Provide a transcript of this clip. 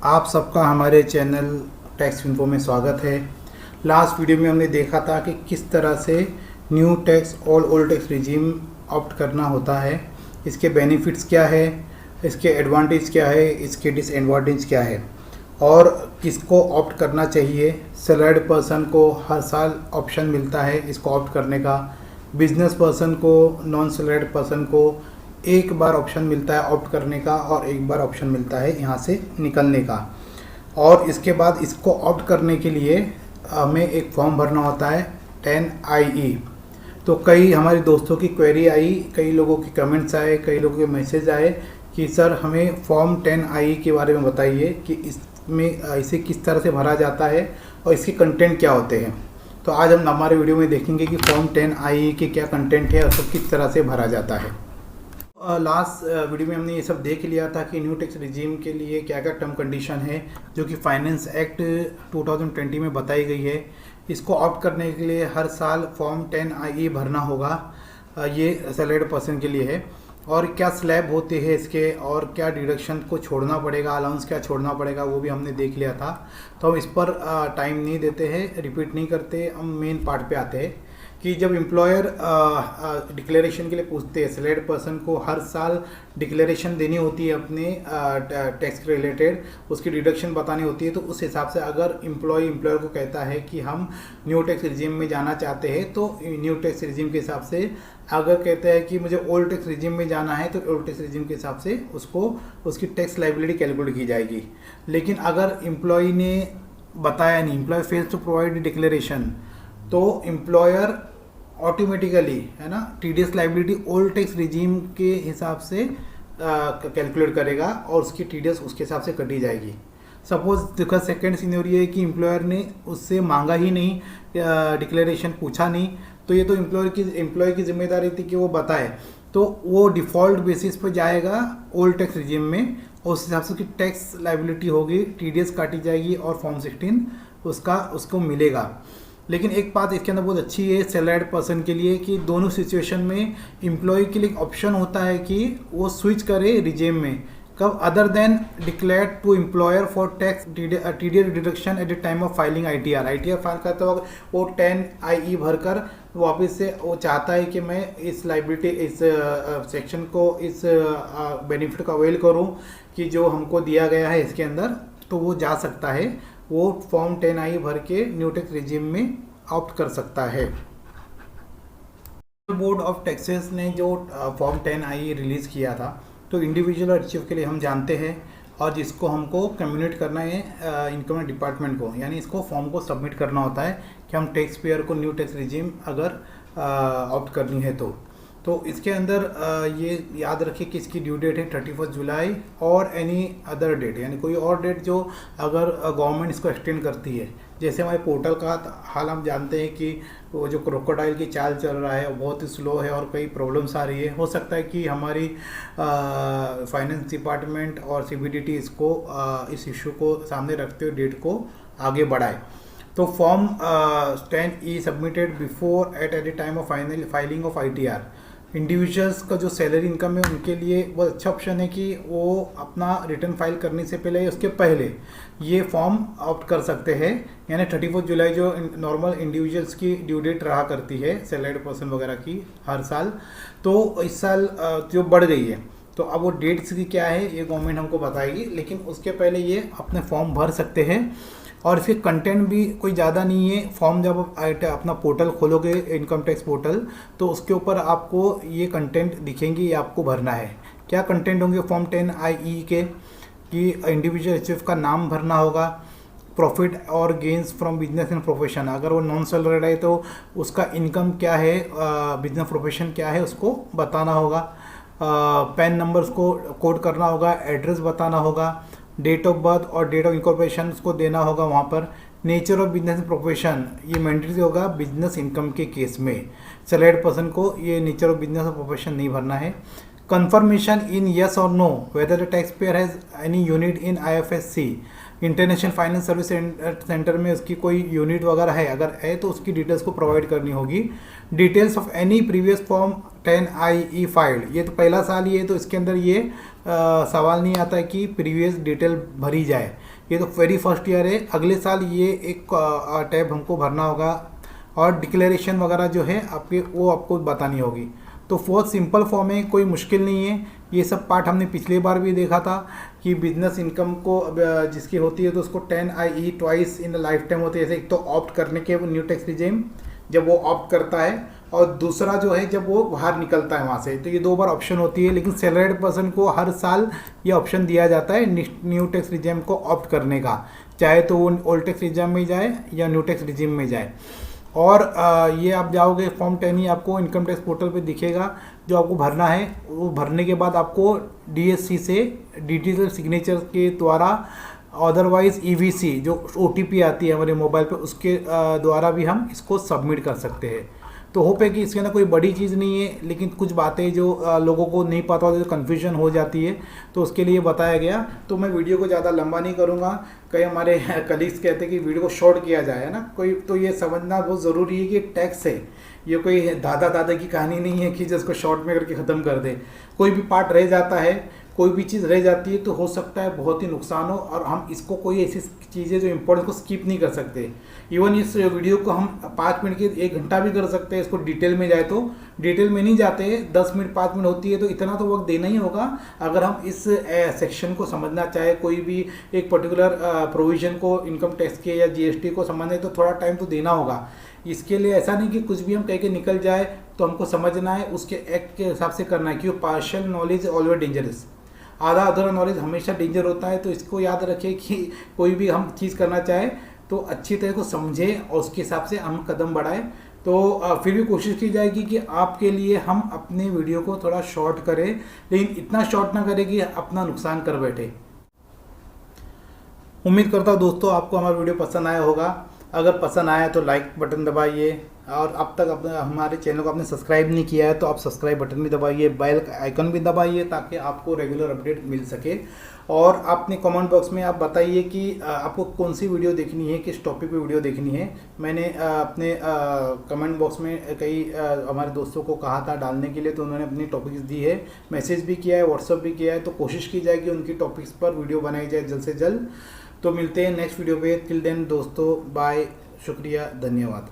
आप सबका हमारे चैनल टैक्स इन्फो में स्वागत है। लास्ट वीडियो में हमने देखा था कि किस तरह से न्यू टैक्स और ओल्ड टैक्स रिजीम ऑप्ट करना होता है, इसके बेनिफिट्स क्या है, इसके एडवांटेज क्या है, इसके डिसएडवांटेज क्या है और किसको ऑप्ट करना चाहिए। सैलरीड पर्सन को हर साल ऑप्शन मिलता है इसको ऑप्ट करने का, बिजनेस पर्सन को, नॉन सैलरीड पर्सन को एक बार ऑप्शन मिलता है ऑप्ट करने का और एक बार ऑप्शन मिलता है यहाँ से निकलने का। और इसके बाद इसको ऑप्ट करने के लिए हमें एक फॉर्म भरना होता है 10IE। तो कई हमारे दोस्तों की क्वेरी आई, कई लोगों के कमेंट्स आए, कई लोगों के मैसेज आए कि सर हमें फॉर्म 10IE के बारे में बताइए कि इसमें इसे किस तरह से भरा जाता है और इसके कंटेंट क्या होते हैं। तो आज हम हमारे वीडियो में देखेंगे कि फॉर्म 10IE के क्या कंटेंट है और उसको किस तरह से भरा जाता है। लास्ट वीडियो में हमने ये सब देख लिया था कि न्यू टैक्स रिजीम के लिए क्या क्या टर्म कंडीशन है जो कि फाइनेंस एक्ट 2020 में बताई गई है। इसको ऑप्ट करने के लिए हर साल फॉर्म 10IE भरना होगा। ये सैलरीड पर्सन के लिए है। और क्या स्लैब होते हैं इसके और क्या डिडक्शन को छोड़ना पड़ेगा, अलाउंस क्या छोड़ना पड़ेगा, वो भी हमने देख लिया था। तो हम इस पर टाइम नहीं देते हैं, रिपीट नहीं करते, हम मेन पार्ट पे आते हैं कि जब एम्प्लॉयर डिक्लेरेशन के लिए पूछते हैं सैलरीड पर्सन को हर साल डिक्लेरेशन देनी होती है अपने टैक्स के रिलेटेड, उसकी डिडक्शन बतानी होती है। तो उस हिसाब से अगर एम्प्लॉयर को कहता है कि हम न्यू टैक्स रिजीम में जाना चाहते हैं तो न्यू टैक्स रिजीम के हिसाब से, अगर कहते हैं कि मुझे ओल्ड टैक्स रिजीम में जाना है तो ओल्ड टैक्स रिजीम के हिसाब से उसको उसकी टैक्स लाइबिलिटी कैलकुलेट की जाएगी। लेकिन अगर एम्प्लॉय ने बताया नहीं, employee fails to provide declaration, तो एम्प्लॉयर ऑटोमेटिकली है ना TDS liability old tax regime के हिसाब से कैलकुलेट करेगा और उसकी टीडीएस उसके हिसाब से कटी जाएगी। सपोज देखो सेकेंड सिनेरियो है कि एम्प्लॉयर ने उससे मांगा ही नहीं, डिक्लेरेशन पूछा नहीं, तो ये तो एम्प्लॉय की जिम्मेदारी थी कि वो बताए, तो वो डिफ़ॉल्ट बेसिस पर जाएगा ओल्ड टैक्स रिजीम में और उस हिसाब से उसकी टैक्स लाइबिलिटी होगी, टीडीएस काटी जाएगी और फॉर्म 16 उसको मिलेगा। लेकिन एक बात इसके अंदर बहुत अच्छी है सैलरीड पर्सन के लिए कि दोनों सिचुएशन में एम्प्लॉय के लिए ऑप्शन होता है कि वो स्विच करे रिजीम में, कब, other than declare to employer for tax TDS deduction at the time of filing ITR file करते वक्त वो 10IE भरकर वापस से वो चाहता है कि मैं इस लाइबिलिटी, इस सेक्शन को, इस बेनिफिट का अवेल करूं कि जो हमको दिया गया है इसके अंदर, तो वो जा सकता है, वो फॉर्म 10IE भर के न्यू टैक्स रिजीम में ऑप्ट कर सकता है। बोर्ड ऑफ टैक्सेस ने जो फॉर्म 10IE रिलीज़ किया था, तो इंडिविजुअल और अचीव के लिए हम जानते हैं और जिसको हमको कम्युनिकेट करना है इनकम डिपार्टमेंट को, यानी इसको फॉर्म को सबमिट करना होता है कि हम टैक्स पेयर को न्यू टैक्स रिजीम अगर ऑप्ट करनी है तो इसके अंदर ये याद रखिए कि इसकी ड्यू डेट है 31 जुलाई और एनी अदर डेट, यानी कोई और डेट जो अगर गवर्नमेंट इसको एक्सटेंड करती है। जैसे हमारे पोर्टल का हाल हम जानते हैं कि वो जो क्रोकोडाइल की चाल चल रहा है वो बहुत ही स्लो है और कई प्रॉब्लम्स आ रही है। हो सकता है कि हमारी फाइनेंस डिपार्टमेंट और CBDT इसको इस इशू को सामने रखते हुए डेट को आगे बढ़ाए। तो form 10E submitted before eight the time of filing of ITR, individuals का जो सैलरी इनकम है उनके लिए बहुत अच्छा ऑप्शन है कि वो अपना रिटर्न फाइल करने से पहले या उसके पहले ये फॉर्म ऑप्ट कर सकते हैं। यानी 31 जुलाई जो नॉर्मल इंडिविजुअल्स की ड्यू डेट रहा करती है सैलरीड पर्सन वगैरह की हर साल, तो इस साल जो बढ़ गई है, तो अब वो डेट्स की क्या है ये गवर्नमेंट हमको बताएगी, लेकिन उसके पहले ये अपने फॉर्म भर सकते हैं। और इसके कंटेंट भी कोई ज़्यादा नहीं है। फॉर्म जब आप अपना पोर्टल खोलोगे इनकम टैक्स पोर्टल, तो उसके ऊपर आपको ये कंटेंट दिखेंगे, ये आपको भरना है। क्या कंटेंट होंगे फॉर्म 10IE के कि इंडिविजुअल अचीव का नाम भरना होगा, प्रॉफिट और gains from business and profession, अगर वो नॉन सैलरीड है तो उसका इनकम क्या है, बिजनेस प्रोफेशन क्या है उसको बताना होगा, पैन नंबर्स को कोड करना होगा, एड्रेस बताना होगा, डेट ऑफ बर्थ और डेट ऑफ इंकॉर्पोरेशन उसको देना होगा वहाँ पर। नेचर ऑफ बिजनेस प्रोफेशन ये मैंडेटरी होगा बिजनेस इनकम के केस में, सैलरीड पर्सन को ये नेचर ऑफ बिजनेस और प्रोफेशन नहीं भरना है। कंफर्मेशन इन यस और know whether the tax payer has any unit in IFSC, international finance service centre में उसकी कोई यूनिट वगैरह है, अगर है तो उसकी डिटेल्स को प्रोवाइड करनी होगी। Details of any previous form 10IE filed, ये तो पहला साल ही है तो इसके अंदर ये सवाल नहीं आता है कि प्रीवियस डिटेल भरी जाए, ये तो वेरी फर्स्ट ईयर है। अगले साल ये एक टैब हमको भरना होगा और डिक्लेरेशन वगैरह जो है आपके वो आपको बतानी होगी। तो बहुत सिंपल फॉर्म है, कोई मुश्किल नहीं है। ये सब पार्ट हमने पिछली बार भी देखा था कि बिजनेस इनकम को जिसकी होती है तो उसको 10IE twice in life time होती है। जैसे एक तो ऑप्ट करने के न्यू टैक्स रिजीम जब वो ऑप्ट करता है, और दूसरा जो है जब वो बाहर निकलता है वहाँ से, तो ये 2 बार ऑप्शन होती है। लेकिन सैलरीड पर्सन को हर साल ये ऑप्शन दिया जाता है न्यू टैक्स रिजीम को ऑप्ट करने का, चाहे तो वो ओल्ड टैक्स रिजीम में जाए या न्यू टैक्स रिजीम में जाए। और ये आप जाओगे फॉर्म 10 ही आपको इनकम टैक्स पोर्टल पे दिखेगा जो आपको भरना है। वो भरने के बाद आपको DSC से डिजिटल सिग्नेचर के द्वारा, अदरवाइज EVC जो OTP आती है हमारे मोबाइल पे उसके द्वारा भी हम इसको सबमिट कर सकते हैं। तो होप है कि इसके अंदर कोई बड़ी चीज़ नहीं है, लेकिन कुछ बातें जो लोगों को नहीं पता होती, जो कन्फ्यूजन हो जाती है, तो उसके लिए बताया गया। तो मैं वीडियो को ज़्यादा लंबा नहीं करूँगा। कई हमारे कलीग्स कहते हैं कि वीडियो को शॉर्ट किया जाए, है ना। कोई तो ये समझना बहुत ज़रूरी है कि टैक्स है, ये कोई दादा दादा की कहानी नहीं है कि जिसको शॉर्ट में करके ख़त्म कर दे। कोई भी पार्ट रह जाता है, कोई भी चीज़ रह जाती है तो हो सकता है बहुत ही नुकसान हो, और हम इसको कोई ऐसी चीज़ें जो इम्पोर्टेंट को स्किप नहीं कर सकते। इवन इस वीडियो को हम 5 मिनट के 1 घंटा भी कर सकते हैं। इसको डिटेल में जाए तो डिटेल में नहीं जाते, 10 मिनट 5 मिनट होती है, तो इतना तो वक्त देना ही होगा। अगर हम इस सेक्शन को समझना चाहे, कोई भी एक पर्टिकुलर प्रोविज़न को इनकम टैक्स के या GST को समझने, तो थोड़ा टाइम तो देना होगा। इसके लिए ऐसा नहीं कि कुछ भी हम कह के निकल जाए, तो हमको समझना है, उसके एक्ट के हिसाब से करना है। क्यों? पार्शियल नॉलेज ऑलवेज डेंजरस, आधा अधूरा नॉलेज हमेशा डेंजर होता है। तो इसको याद रखें कि कोई भी हम चीज़ करना चाहे तो अच्छी तरह को समझें और उसके हिसाब से हम कदम बढ़ाएं। तो फिर भी कोशिश की जाएगी कि आपके लिए हम अपने वीडियो को थोड़ा शॉर्ट करें, लेकिन इतना शॉर्ट ना करें कि अपना नुकसान कर बैठे। उम्मीद करता हूँ दोस्तों आपको हमारा वीडियो पसंद आया होगा। अगर पसंद आया तो लाइक बटन दबाइए, और अब तक हमारे चैनल को आपने सब्सक्राइब नहीं किया है तो आप सब्सक्राइब बटन भी दबाइए, बेल आइकन भी दबाइए, ताकि आपको रेगुलर अपडेट मिल सके। और अपने कमेंट बॉक्स में आप बताइए कि आपको कौन सी वीडियो देखनी है, किस टॉपिक पे वीडियो देखनी है। मैंने अपने कमेंट बॉक्स में कई हमारे दोस्तों को कहा था डालने के लिए, तो उन्होंने अपनी टॉपिक्स दी है, मैसेज भी किया है, व्हाट्सअप भी किया है। तो कोशिश की जाए कि उनकी टॉपिक्स पर वीडियो बनाई जाए जल्द से जल्द। तो मिलते हैं नेक्स्ट वीडियो पे। टिल देन दोस्तों, बाय, शुक्रिया, धन्यवाद।